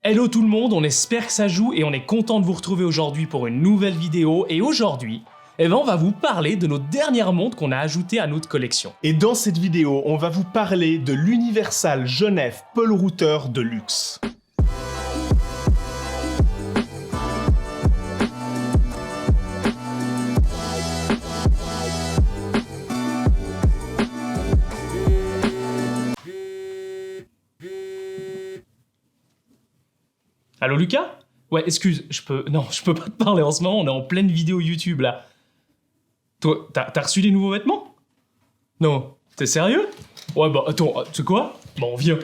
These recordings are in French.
Hello tout le monde, on espère que ça joue et on est content de vous retrouver aujourd'hui pour une nouvelle vidéo. Et aujourd'hui, on va vous parler de nos dernières montres qu'on a ajoutées à notre collection. Et dans cette vidéo, on va vous parler de l'Universal Genève Paul Router de luxe. Allô Lucas? Ouais, excuse, je peux pas te parler en ce moment, on est en pleine vidéo YouTube là. Toi, t'as reçu des nouveaux vêtements? Non, t'es sérieux? Ouais bah attends, tu sais quoi? Bon, viens.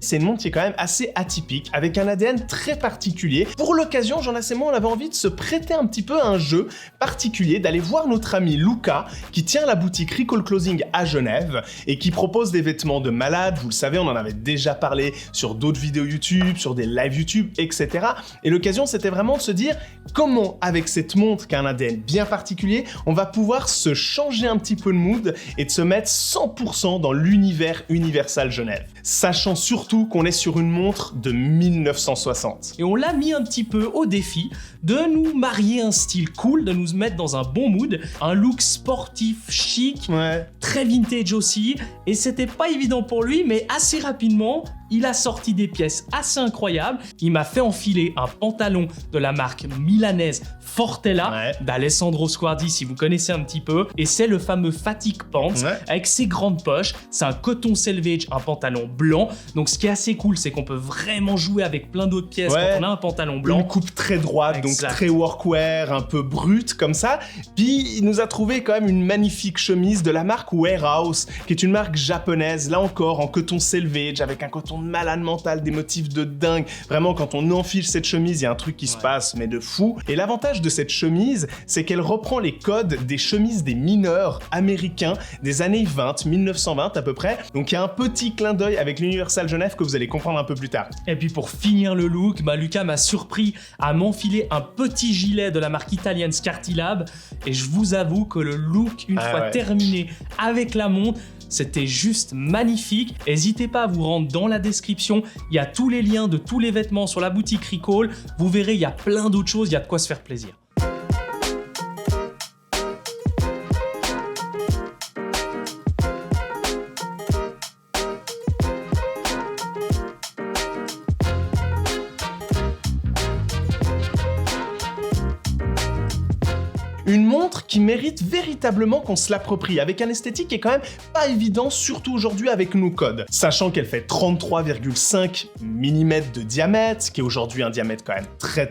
C'est une montre qui est quand même assez atypique, avec un ADN très particulier. Pour l'occasion, Jean Lassément, on avait envie de se prêter un petit peu à un jeu particulier, d'aller voir notre ami Luca, qui tient la boutique Recall Clothing à Genève, et qui propose des vêtements de malade. Vous le savez, on en avait déjà parlé sur d'autres vidéos YouTube, sur des lives YouTube, etc. Et l'occasion, c'était vraiment de se dire comment, avec cette montre qui a un ADN bien particulier, on va pouvoir se changer un petit peu de mood et de se mettre 100% dans l'univers Universal Genève. Sachant surtout qu'on est sur une montre de 1960. Et on l'a mis un petit peu au défi de nous marier un style cool, de nous mettre dans un bon mood, un look sportif, chic, très vintage aussi. Et c'était pas évident pour lui, mais assez rapidement, il a sorti des pièces assez incroyables. Il m'a fait enfiler un pantalon de la marque milanaise Fortella d'Alessandro Squardi, si vous connaissez un petit peu. Et c'est le fameux Fatigue Pants avec ses grandes poches. C'est un coton selvage, un pantalon blanc. Donc ce qui est assez cool, c'est qu'on peut vraiment jouer avec plein d'autres pièces quand on a un pantalon blanc. Une coupe très droite, donc très workwear, un peu brute comme ça. Puis il nous a trouvé quand même une magnifique chemise de la marque Warehouse, qui est une marque japonaise, là encore en coton selvage, avec un coton de malade mental, des motifs de dingue. Vraiment, quand on enfile cette chemise, il y a un truc qui se passe, mais de fou. Et l'avantage de cette chemise, c'est qu'elle reprend les codes des chemises des mineurs américains des années 20, 1920 à peu près. Donc il y a un petit clin d'œil avec l'Universal Genève que vous allez comprendre un peu plus tard. Et puis pour finir le look, Lucas m'a surpris à m'enfiler un petit gilet de la marque italienne Scartilab. Et je vous avoue que le look, une fois terminé avec la montre, c'était juste magnifique. N'hésitez pas à vous rendre dans la description. Il y a tous les liens de tous les vêtements sur la boutique Recall. Vous verrez, il y a plein d'autres choses. Il y a de quoi se faire plaisir. Une montre qui mérite véritablement qu'on se l'approprie, avec un esthétique qui est quand même pas évident, surtout aujourd'hui avec nos codes. Sachant qu'elle fait 33,5 mm de diamètre, ce qui est aujourd'hui un diamètre quand même très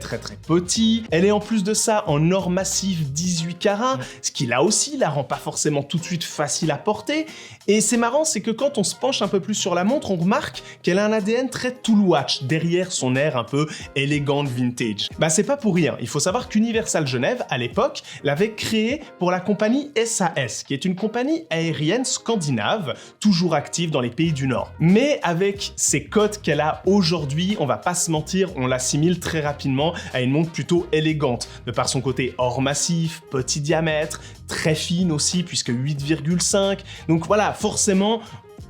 petit. Elle est en plus de ça en or massif 18 carats, ce qui là aussi la rend pas forcément tout de suite facile à porter. Et c'est marrant, c'est que quand on se penche un peu plus sur la montre, on remarque qu'elle a un ADN très tool watch, derrière son air un peu élégant vintage. C'est pas pour rien, il faut savoir qu'Universal Genève, à l'époque, l'avait créé pour la compagnie SAS, qui est une compagnie aérienne scandinave, toujours active dans les pays du Nord. Mais avec ces codes qu'elle a aujourd'hui, on va pas se mentir, on l'assimile très rapidement à une montre plutôt élégante, de par son côté or massif, petit diamètre, très fine aussi, puisque 8,5. Donc voilà, forcément,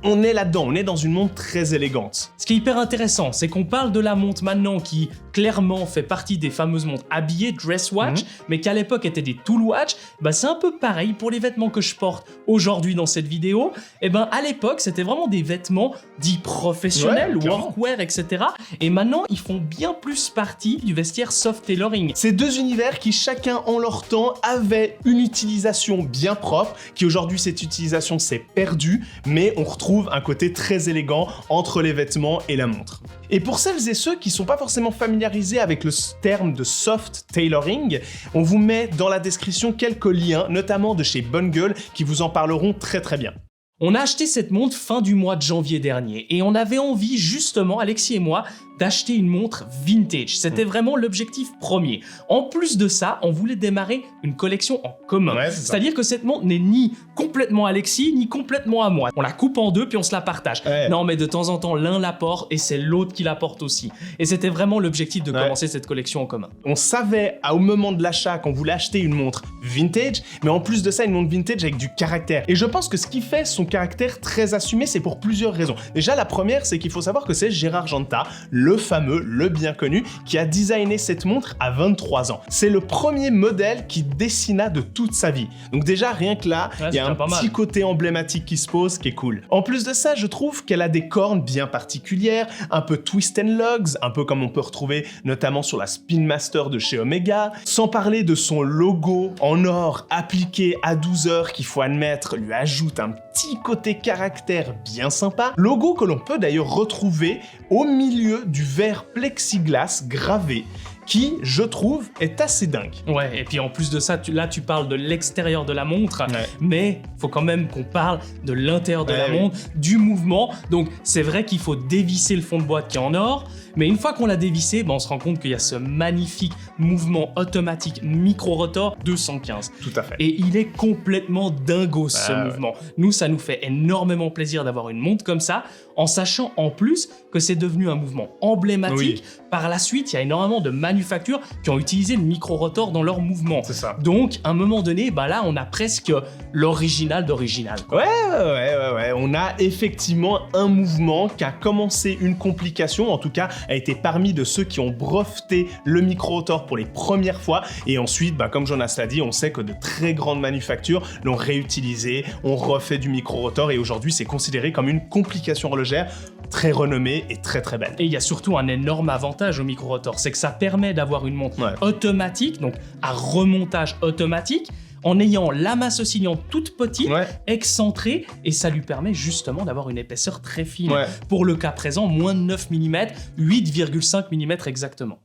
on est là-dedans, on est dans une montre très élégante. Ce qui est hyper intéressant, c'est qu'on parle de la montre maintenant qui clairement fait partie des fameuses montres habillées, dress watch, mais qui à l'époque étaient des tool watch. C'est un peu pareil pour les vêtements que je porte aujourd'hui dans cette vidéo. À l'époque, c'était vraiment des vêtements dits professionnels, workwear, etc. Et maintenant, ils font bien plus partie du vestiaire soft tailoring. Ces deux univers qui, chacun en leur temps, avaient une utilisation bien propre, qui aujourd'hui, cette utilisation s'est perdue, mais on retrouve un côté très élégant entre les vêtements et la montre. Et pour celles et ceux qui sont pas forcément familiarisés avec le terme de soft tailoring, on vous met dans la description quelques liens, notamment de chez Bungle, qui vous en parleront très bien. On a acheté cette montre fin du mois de janvier dernier et on avait envie justement, Alexis et moi, d'acheter une montre vintage. C'était vraiment l'objectif premier. En plus de ça, on voulait démarrer une collection en commun. Ouais, c'est-à-dire que cette montre n'est ni complètement Alexis, ni complètement à moi. On la coupe en deux puis on se la partage. Ouais. Non, mais de temps en temps, l'un la porte et c'est l'autre qui la porte aussi. Et c'était vraiment l'objectif de commencer cette collection en commun. On savait au moment de l'achat qu'on voulait acheter une montre vintage, mais en plus de ça, une montre vintage avec du caractère. Et je pense que ce qui fait son caractère très assumé, c'est pour plusieurs raisons. Déjà, la première, c'est qu'il faut savoir que c'est Gérard Genta, le fameux, le bien connu, qui a designé cette montre à 23 ans. C'est le premier modèle qu'il dessina de toute sa vie. Donc déjà, rien que là, il y a un petit côté emblématique qui se pose, qui est cool. En plus de ça, je trouve qu'elle a des cornes bien particulières, un peu twist and lugs, un peu comme on peut retrouver notamment sur la Spin Master de chez Omega, sans parler de son logo en or appliqué à 12 heures qu'il faut admettre lui ajoute un petit côté caractère bien sympa. Logo que l'on peut d'ailleurs retrouver au milieu du verre plexiglas gravé, qui, je trouve, est assez dingue. Ouais, et puis en plus de ça, là tu parles de l'extérieur de la montre, mais faut quand même qu'on parle de l'intérieur de la montre, du mouvement. Donc c'est vrai qu'il faut dévisser le fond de boîte qui est en or, mais une fois qu'on l'a dévissé, on se rend compte qu'il y a ce magnifique mouvement automatique micro-rotor 215. Tout à fait. Et il est complètement dingo ce mouvement. Nous, ça nous fait énormément plaisir d'avoir une montre comme ça, en sachant en plus que c'est devenu un mouvement emblématique. Par la suite, il y a énormément de manufactures qui ont utilisé le micro-rotor dans leur mouvement. C'est ça. Donc, à un moment donné, là, on a presque l'original d'original. Ouais. On a effectivement un mouvement qui a commencé une complication, en tout cas, a été parmi de ceux qui ont breveté le micro-rotor pour les premières fois. Et ensuite, comme Jonas l'a dit, on sait que de très grandes manufactures l'ont réutilisé, ont refait du micro-rotor et aujourd'hui, c'est considéré comme une complication horlogère très renommée et très très belle. Et il y a surtout un énorme avantage au micro-rotor, c'est que ça permet d'avoir une montre automatique, donc à remontage automatique, en ayant la masse oscillante toute petite, excentrée, et ça lui permet justement d'avoir une épaisseur très fine. Pour le cas présent, moins de 9 mm, 8,5 mm exactement.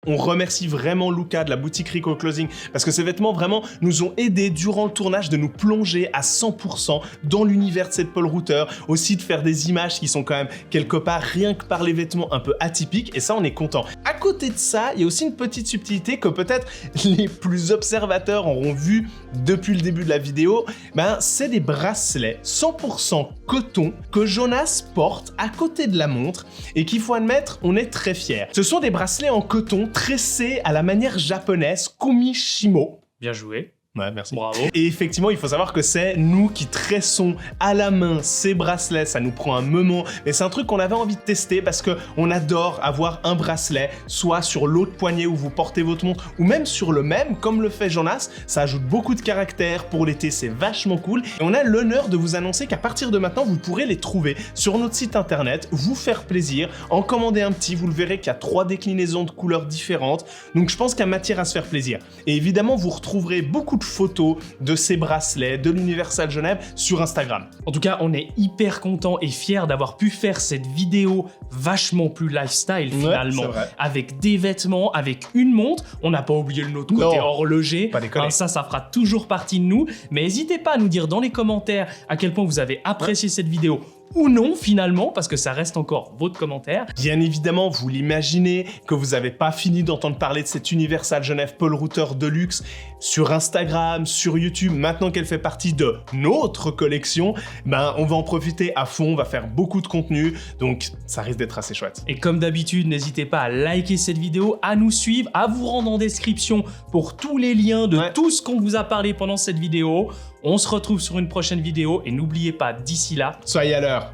On remercie vraiment Luca de la boutique Rico Clothing parce que ces vêtements vraiment nous ont aidés durant le tournage de nous plonger à 100% dans l'univers de cette pole router, aussi de faire des images qui sont quand même quelque part rien que par les vêtements un peu atypiques et ça on est content. À côté de ça, il y a aussi une petite subtilité que peut-être les plus observateurs auront vu depuis le début de la vidéo, c'est des bracelets 100% coton que Jonas porte à côté de la montre et qu'il faut admettre, on est très fiers. Ce sont des bracelets en coton tressés à la manière japonaise Kumishimo. Bien joué. Ouais, merci. Bravo. Et effectivement, il faut savoir que c'est nous qui tressons à la main ces bracelets. Ça nous prend un moment, mais c'est un truc qu'on avait envie de tester parce que on adore avoir un bracelet, soit sur l'autre poignet où vous portez votre montre, ou même sur le même, comme le fait Jonas. Ça ajoute beaucoup de caractère. Pour l'été, c'est vachement cool. Et on a l'honneur de vous annoncer qu'à partir de maintenant, vous pourrez les trouver sur notre site internet, vous faire plaisir, en commander un petit. Vous le verrez qu'il y a 3 déclinaisons de couleurs différentes. Donc je pense qu'il y a matière à se faire plaisir. Et évidemment, vous retrouverez beaucoup de photos de ces bracelets, de l'Universal Genève sur Instagram. En tout cas, on est hyper content et fier d'avoir pu faire cette vidéo vachement plus lifestyle finalement, avec des vêtements, avec une montre. On n'a pas oublié le nôtre côté horloger. Ça fera toujours partie de nous. Mais n'hésitez pas à nous dire dans les commentaires à quel point vous avez apprécié cette vidéo ou non finalement, parce que ça reste encore votre commentaire. Bien évidemment, vous l'imaginez, que vous n'avez pas fini d'entendre parler de cette Universal Genève Pole Router de luxe sur Instagram, sur YouTube, maintenant qu'elle fait partie de notre collection, on va en profiter à fond, on va faire beaucoup de contenu, donc ça risque d'être assez chouette. Et comme d'habitude, n'hésitez pas à liker cette vidéo, à nous suivre, à vous rendre en description pour tous les liens de tout ce qu'on vous a parlé pendant cette vidéo. On se retrouve sur une prochaine vidéo et n'oubliez pas, d'ici là, soyez à l'heure.